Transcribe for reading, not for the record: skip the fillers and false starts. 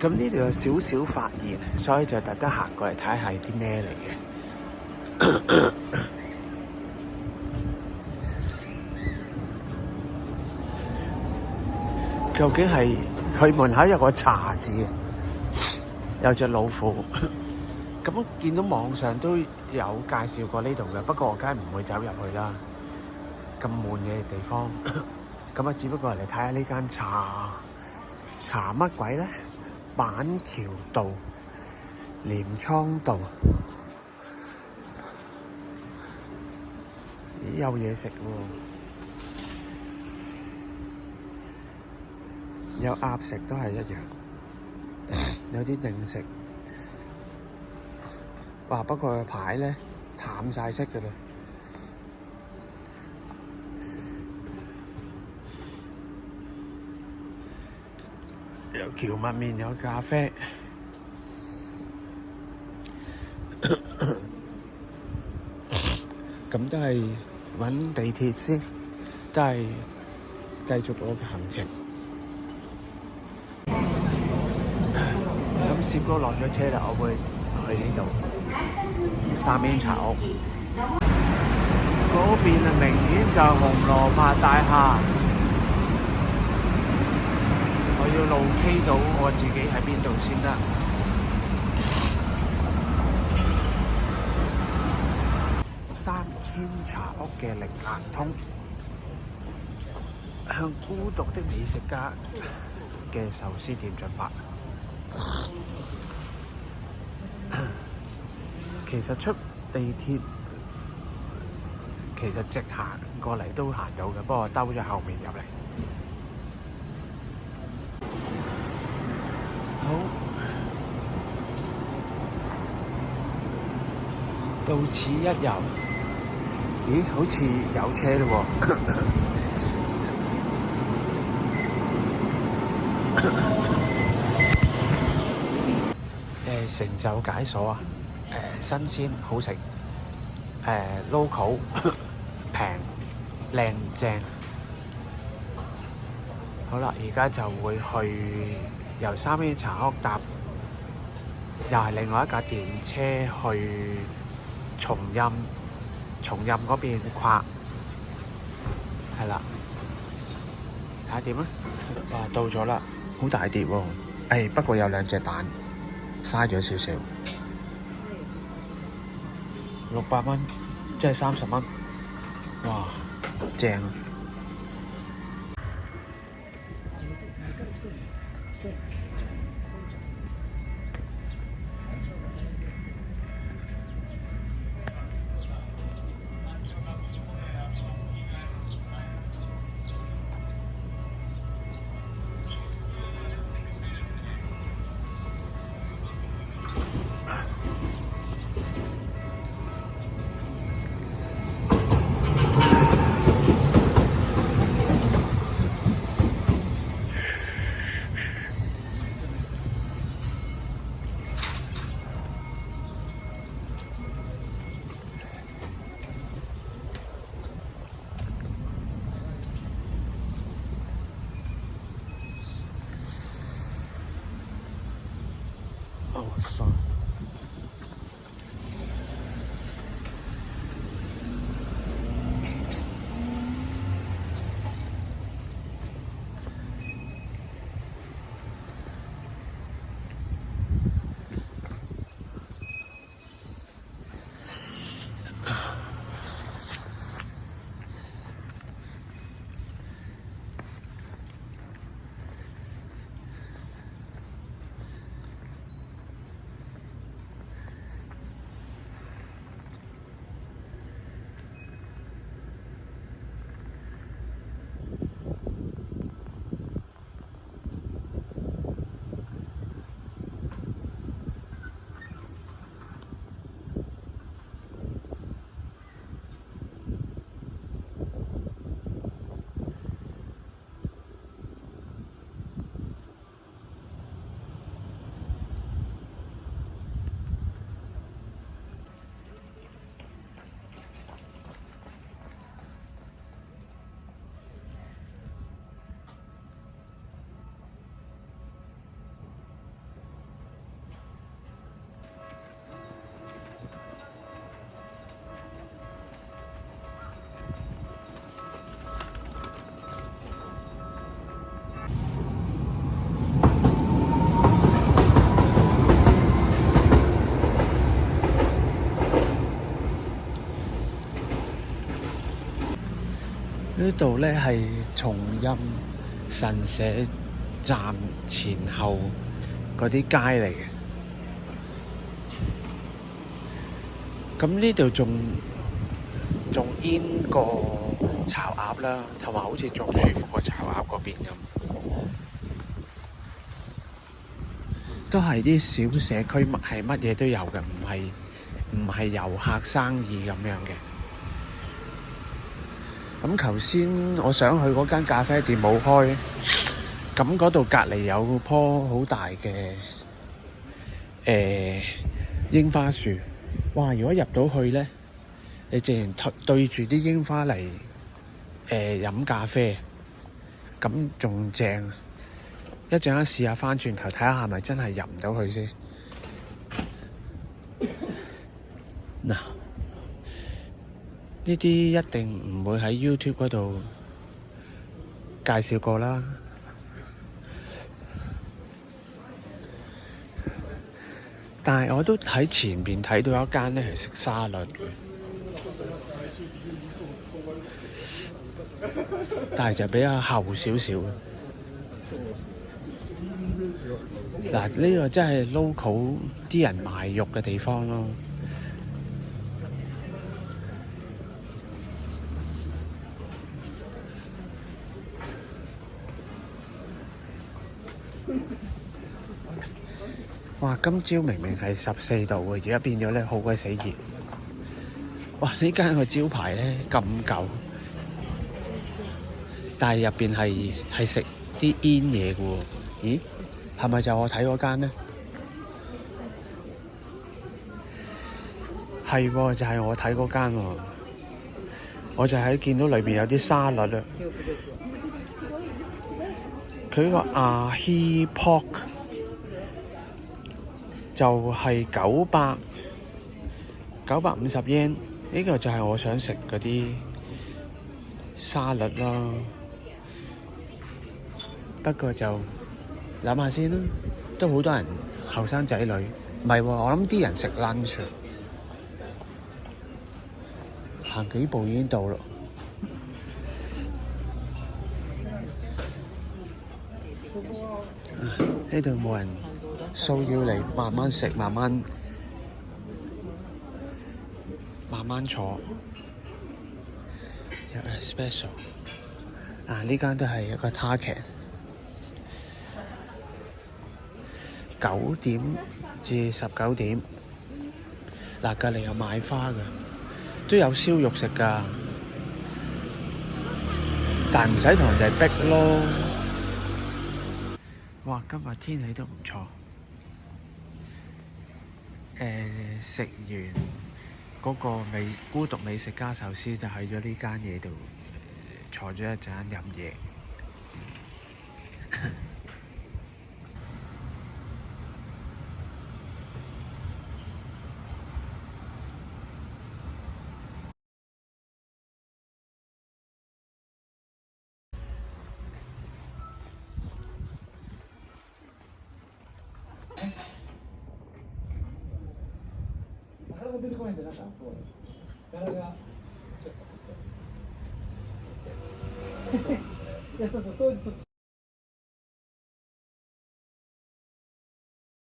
咁呢度有少少發現，所以就特登行過嚟睇下係啲咩嚟嘅。究竟係佢門口有個茶字，有隻老虎。咁見到網上都有介紹過呢度嘅，不過我梗係唔會走入去啦。咁悶嘅地方，咁啊，只不過嚟睇下呢間茶乜鬼咧？板橋道、鎌倉道，咦，有嘢食喎，有鴨食都係一樣，有啲定食。哇！不過個牌咧淡晒色嘅啦。有蕎麥麵，有咖啡。咁都係搵地鐵先，都係繼續我嘅行程。咁攝高落咗車啦，我會去呢度三邊茶屋。嗰邊啊，明顯就紅蘿蔔大廈。我要路 K 到我自己喺邊度先得。三軒茶屋嘅靈饅通，向孤獨的美食家嘅壽司店進發。其實出地鐵，其實直行過嚟都行到嘅，不過兜咗後面入嚟。好，到此一遊。咦，好似有車嘞喎！成就解鎖啊！新鮮好食，local 平靚正。好啦，而家就會去由三軒茶屋搭，又係另外一架電車去松蔭嗰邊跨，係啦，睇下點啊！哇，到咗啦，好大碟喎！不過有2隻蛋，嘥咗少少。600蚊，即係30蚊，哇，正啊！sorry。呢度咧係松蔭神社站前後嗰啲街嚟嘅。咁呢度仲煙過炒鴨啦，同埋好似仲舒服過炒鴨嗰邊咁。都係啲小社區，係乜嘢都有嘅，唔係遊客生意咁樣嘅。咁頭先我想去嗰間咖啡店冇開，咁嗰度隔離有棵好大嘅櫻花樹。哇！如果入到去咧，你直然對住啲櫻花嚟飲咖啡，咁仲正。一陣間試下翻轉頭睇下係咪真係入唔到去先。嗱，呢啲一定唔會喺 YouTube 嗰度介紹過啦。但係我都喺前面睇到一間咧係食沙律嘅，但係就比較後少少。嗱，呢個真係 local 啲人賣肉嘅地方咯。哇！今朝明明係14度嘅，而家變咗咧好鬼死熱。哇！呢間個招牌咧咁舊，但係入邊係食啲煙嘢嘅喎。咦？係咪就我睇嗰間咧？係喎，就係我睇嗰間喎。我就喺見到裏邊有啲沙律啊。佢個阿希 pork 就係950 yen，呢個就係我想食嗰啲沙律啦。不過就諗下先啦，都好多人後生仔女，唔係喎，我諗啲人食 lunch， 行幾步已經到咯。呢度冇人騷擾你，慢慢食，慢慢坐。有 espresso， 呢間都係一個 Target， 9點至19點。隔離有賣花㗎，都有燒肉食㗎，但唔使同人哋逼咯。哇！今日天氣都唔錯。食完嗰個孤獨美食家壽司，就喺咗呢間嘢度坐咗一陣飲嘢。出てこないんですよ、なんかそうです。柄がちょっといやそうそう当時そっち